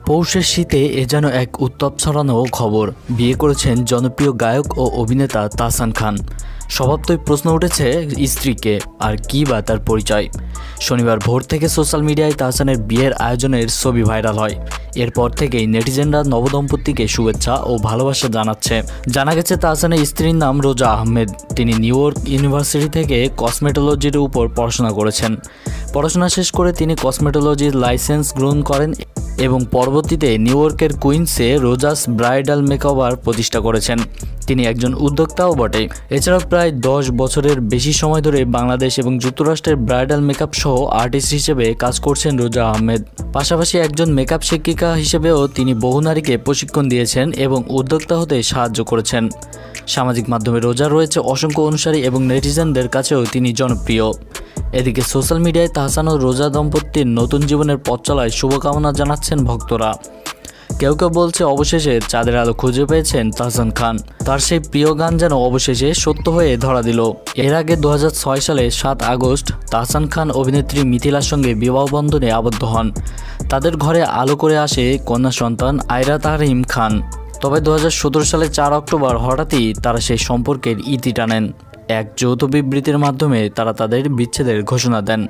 পৌষের শীতে এ যেন এক উত্তাপ ছড়ানো খবর। বিয়ে করেছেন জনপ্রিয় গায়ক ও অভিনেতা তাহসান খান। স্বভাবতই প্রশ্ন উঠেছে স্ত্রীকে, আর কী বা তার পরিচয়। শনিবার ভোর থেকে সোশ্যাল মিডিয়ায় তাহসানের বিয়ের আয়োজনের ছবি ভাইরাল হয়। এরপর থেকেই নেটিজেনরা নবদম্পতিকে শুভেচ্ছা ও ভালোবাসা জানাচ্ছে। জানা গেছে তাহসানের স্ত্রীর নাম রোজা আহমেদ। তিনি নিউ ইয়র্ক ইউনিভার্সিটি থেকে কসমেটোলজির উপর পড়াশোনা করেছেন। পড়াশোনা শেষ করে তিনি কসমেটোলজির লাইসেন্স গ্রহণ করেন এবং পরবর্তীতে নিউ ইয়র্কের কুইন্সে রোজাস ব্রাইডাল মেকওভার প্রতিষ্ঠা করেছেন। তিনি একজন উদ্যোক্তাও বটে। এছাড়াও প্রায় 10 বছরের বেশি সময় ধরে বাংলাদেশ এবং যুক্তরাষ্ট্রের ব্রাইডাল মেকআপ সহ আর্টিস্ট হিসেবে কাজ করছেন রোজা আহমেদ। পাশাপাশি একজন মেকআপ শিক্ষিকা হিসেবেও তিনি বহু নারীকে প্রশিক্ষণ দিয়েছেন এবং উদ্যোক্তা হতে সাহায্য করেছেন। সামাজিক মাধ্যমে রোজার রয়েছে অসংখ্য অনুসারী এবং নেটিজেনদের কাছেও তিনি জনপ্রিয়। এদিকে সোশ্যাল মিডিয়ায় তাহসান ও রোজা দম্পতির নতুন জীবনের পথ চলায় শুভকামনা জানাচ্ছেন ভক্তরা। কেউ কেউ বলছে অবশেষে চাঁদের আলো খুঁজে পেয়েছেন তাহসান খান। তার সেই প্রিয় গান যেন অবশেষে সত্য হয়ে ধরা দিল। এর আগে 2006 সালে 7 আগস্ট তাহসান খান অভিনেত্রী মিথিলার সঙ্গে বিবাহ বন্ধনে আবদ্ধ হন। তাদের ঘরে আলো করে আসে কন্যা সন্তান আয়রা তাহরিম খান। তবে 2017 সালে 4 অক্টোবর হঠাৎই তারা সেই সম্পর্কের ইতি টানেন। এক যৌথ বিবৃতির মাধ্যমে তারা তাদের বিচ্ছেদের ঘোষণা দেন।